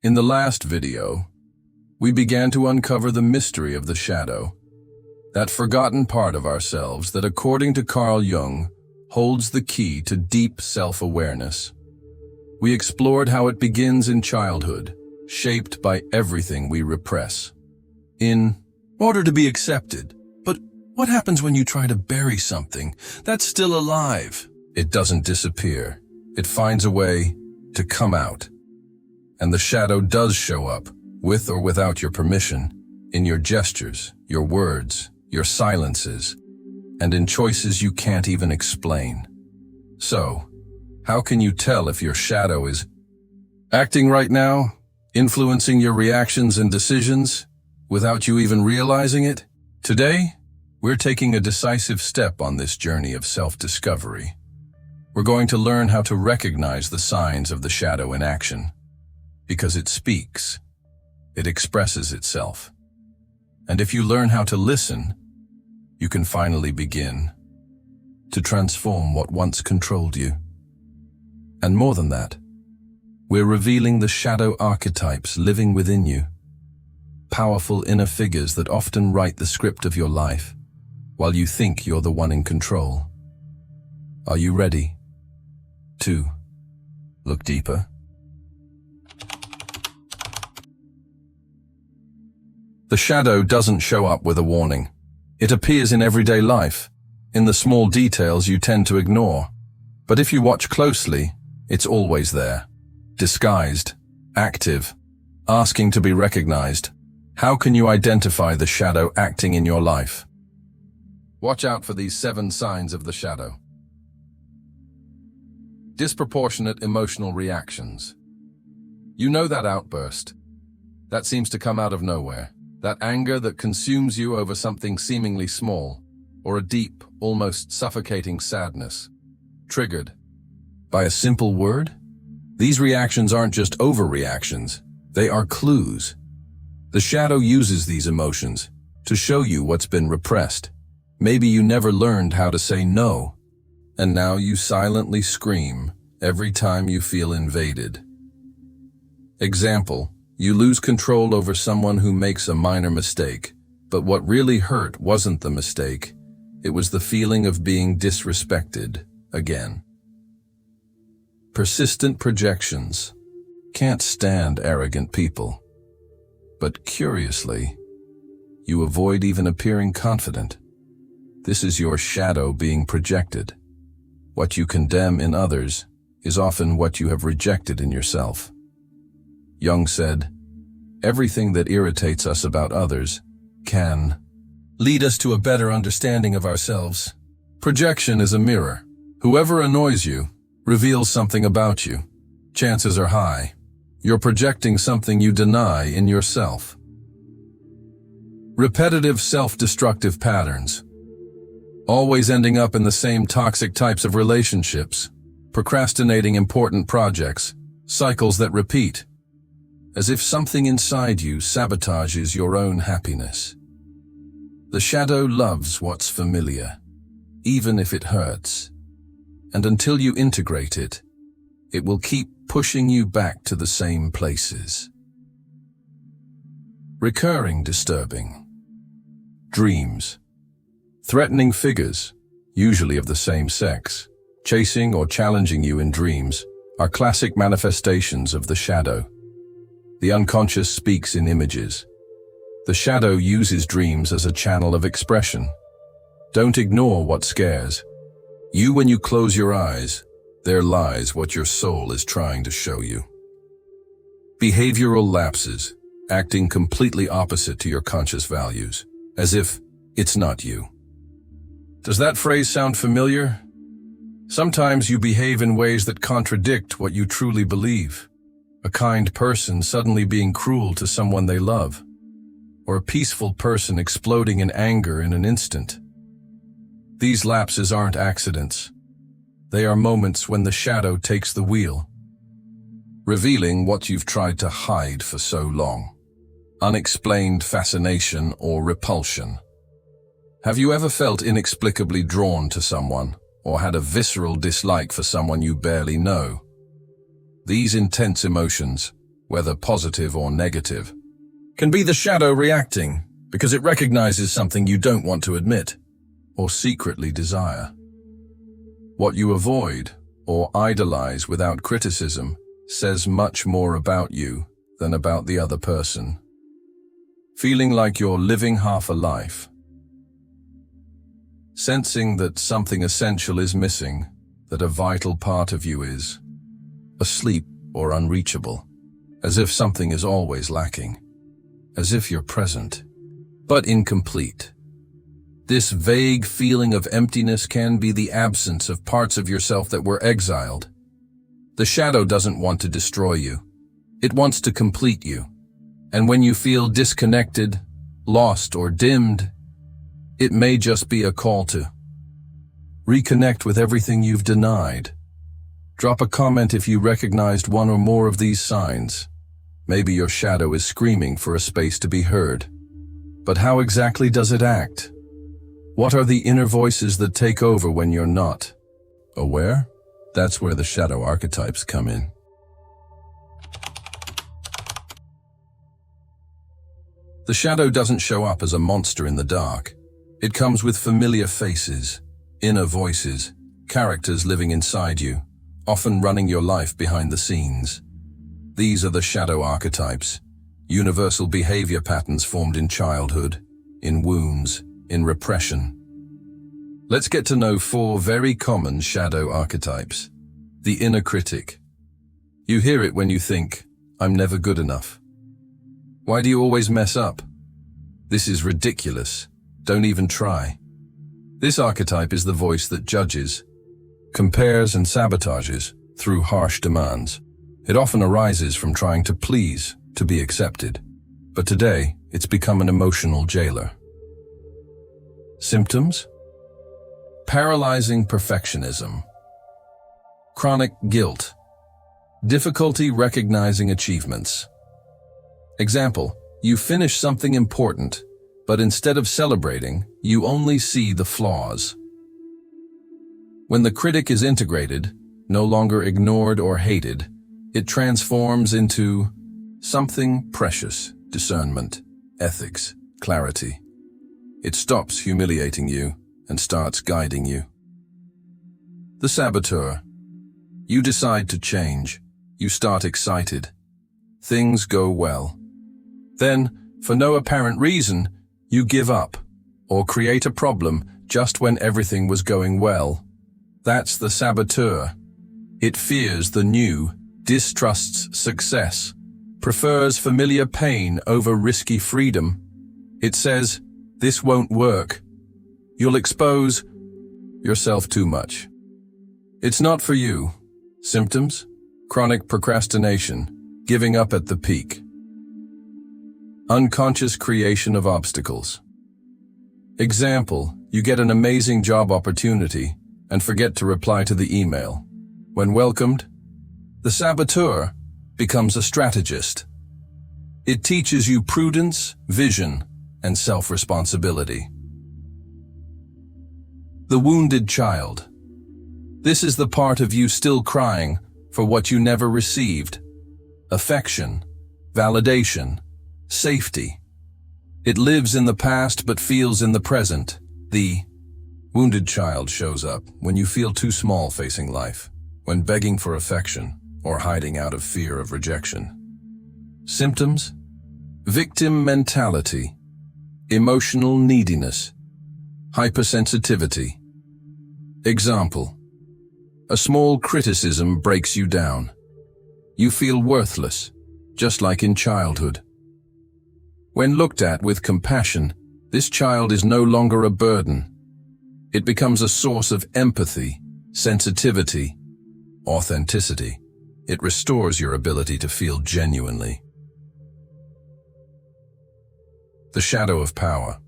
In the last video, we began to uncover the mystery of the shadow, that forgotten part of ourselves that, according to Carl Jung, holds the key to deep self-awareness. We explored how it begins in childhood, shaped by everything we repress, in order to be accepted. But what happens when you try to bury something that's still alive? It doesn't disappear. It finds a way to come out. And the shadow does show up, with or without your permission, in your gestures, your words, your silences, and in choices you can't even explain. So, how can you tell if your shadow is acting right now, influencing your reactions and decisions, without you even realizing it? Today, we're taking a decisive step on this journey of self-discovery. We're going to learn how to recognize the signs of the shadow in action, because it speaks, it expresses itself. And if you learn how to listen, you can finally begin to transform what once controlled you. And more than that, we're revealing the shadow archetypes living within you, powerful inner figures that often write the script of your life, while you think you're the one in control. Are you ready to look deeper? The shadow doesn't show up with a warning. It appears in everyday life, in the small details you tend to ignore. But if you watch closely, it's always there, disguised, active, asking to be recognized. How can you identify the shadow acting in your life? Watch out for these 7 signs of the shadow. Disproportionate emotional reactions. You know that outburst. That seems to come out of nowhere. That anger that consumes you over something seemingly small, or a deep, almost suffocating sadness, triggered by a simple word? These reactions aren't just overreactions, they are clues. The shadow uses these emotions to show you what's been repressed. Maybe you never learned how to say no, and now you silently scream every time you feel invaded. Example: you lose control over someone who makes a minor mistake, but what really hurt wasn't the mistake, it was the feeling of being disrespected again. Persistent projections. Can't stand arrogant people. But curiously, you avoid even appearing confident. This is your shadow being projected. What you condemn in others is often what you have rejected in yourself. Jung said, "Everything that irritates us about others can lead us to a better understanding of ourselves." Projection is a mirror. Whoever annoys you reveals something about you. Chances are high you're projecting something you deny in yourself. Repetitive self-destructive patterns. Always ending up in the same toxic types of relationships, procrastinating important projects, cycles that repeat, as if something inside you sabotages your own happiness. The shadow loves what's familiar, even if it hurts. And until you integrate it, it will keep pushing you back to the same places. Recurring disturbing. Dreams. Threatening figures, usually of the same sex, chasing or challenging you in dreams, are classic manifestations of the shadow. The unconscious speaks in images. The shadow uses dreams as a channel of expression. Don't ignore what scares you. When you close your eyes, there lies what your soul is trying to show you. Behavioral lapses, acting completely opposite to your conscious values, as if it's not you. Does that phrase sound familiar? Sometimes you behave in ways that contradict what you truly believe. A kind person suddenly being cruel to someone they love, or a peaceful person exploding in anger in an instant. These lapses aren't accidents. They are moments when the shadow takes the wheel, revealing what you've tried to hide for so long. Unexplained fascination or repulsion. Have you ever felt inexplicably drawn to someone, or had a visceral dislike for someone you barely know? These intense emotions whether positive or negative, can be the shadow reacting because it recognizes something you don't want to admit or secretly desire. What you avoid or idolize without criticism says much more about you than about the other person. Feeling like you're living half a life. Sensing that something essential is missing, that a vital part of you is asleep or unreachable, as if something is always lacking, as if you're present, but incomplete. This vague feeling of emptiness can be the absence of parts of yourself that were exiled. The shadow doesn't want to destroy you. It wants to complete you. And when you feel disconnected, lost, or dimmed, it may just be a call to reconnect with everything you've denied. Drop a comment if you recognized one or more of these signs. Maybe your shadow is screaming for a space to be heard. But how exactly does it act? What are the inner voices that take over when you're not aware? That's where the shadow archetypes come in. The shadow doesn't show up as a monster in the dark. It comes with familiar faces, inner voices, characters living inside you, often running your life behind the scenes. These are the shadow archetypes, universal behavior patterns formed in childhood, in wounds, in repression. Let's get to know 4 very common shadow archetypes. The inner critic. You hear it when you think, I'm never good enough. Why do you always mess up? This is ridiculous. Don't even try. This archetype is the voice that judges, compares and sabotages through harsh demands. It often arises from trying to please, to be accepted. But today, it's become an emotional jailer. Symptoms? Paralyzing perfectionism. Chronic guilt. Difficulty recognizing achievements. Example, you finish something important, but instead of celebrating, you only see the flaws. When the critic is integrated, no longer ignored or hated, it transforms into something precious: discernment, ethics, clarity. It stops humiliating you and starts guiding you. The saboteur. You decide to change. You start excited. Things go well. Then, for no apparent reason, you give up or create a problem just when everything was going well. That's the saboteur. It fears the new, distrusts success, prefers familiar pain over risky freedom. It says, this won't work. You'll expose yourself too much. It's not for you. Symptoms? Chronic procrastination, giving up at the peak. Unconscious creation of obstacles. Example, you get an amazing job opportunity and forget to reply to the email. When welcomed, the saboteur becomes a strategist. It teaches you prudence, vision, and self-responsibility. The wounded child. This is the part of you still crying for what you never received. Affection, validation, safety. It lives in the past but feels in the present. The wounded child shows up when you feel too small facing life, when begging for affection or hiding out of fear of rejection. Symptoms? Victim mentality, emotional neediness, hypersensitivity. Example, a small criticism breaks you down. You feel worthless, just like in childhood. When looked at with compassion, this child is no longer a burden. It becomes a source of empathy, sensitivity, authenticity. It restores your ability to feel genuinely. The shadow of power.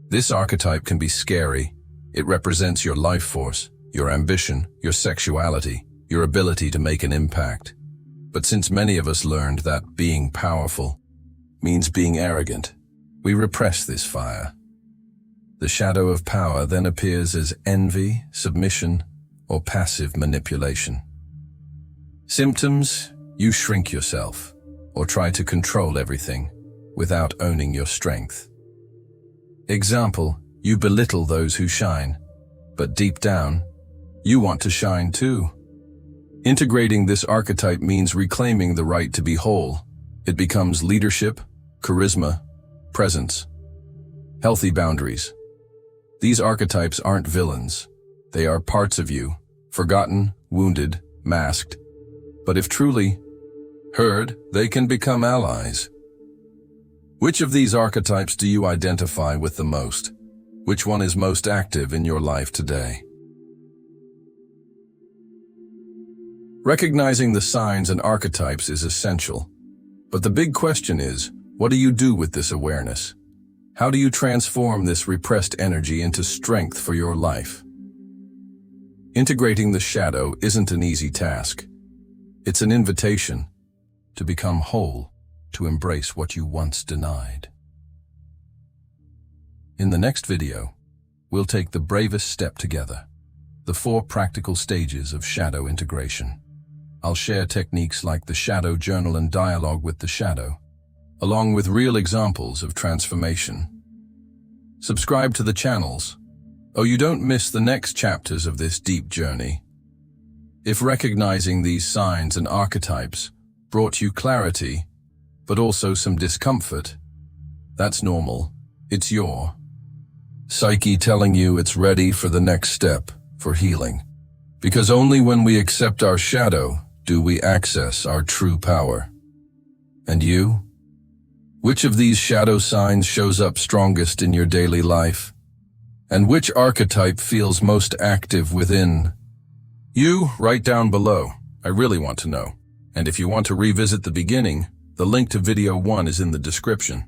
This archetype can be scary. It represents your life force, your ambition, your sexuality, your ability to make an impact. But since many of us learned that being powerful means being arrogant, we repress this fire. The shadow of power then appears as envy, submission, or passive manipulation. Symptoms: you shrink yourself, or try to control everything without owning your strength. Example, you belittle those who shine, but deep down, you want to shine too. Integrating this archetype means reclaiming the right to be whole. It becomes leadership, charisma, presence, healthy boundaries. These archetypes aren't villains. They are parts of you, forgotten, wounded, masked. But if truly heard, they can become allies. Which of these archetypes do you identify with the most? Which one is most active in your life today? Recognizing the signs and archetypes is essential. But the big question is, what do you do with this awareness? How do you transform this repressed energy into strength for your life? Integrating the shadow isn't an easy task. It's an invitation to become whole, to embrace what you once denied. In the next video, we'll take the bravest step together, the 4 practical stages of shadow integration. I'll share techniques like the shadow journal and dialogue with the shadow, along with real examples of transformation. Subscribe to the channels, so you don't miss the next chapters of this deep journey. If recognizing these signs and archetypes brought you clarity, but also some discomfort, that's normal. It's your psyche telling you it's ready for the next step, for healing. Because only when we accept our shadow do we access our true power. And you? Which of these shadow signs shows up strongest in your daily life? And which archetype feels most active within you? Write down below. I really want to know. And if you want to revisit the beginning, the link to video 1 is in the description.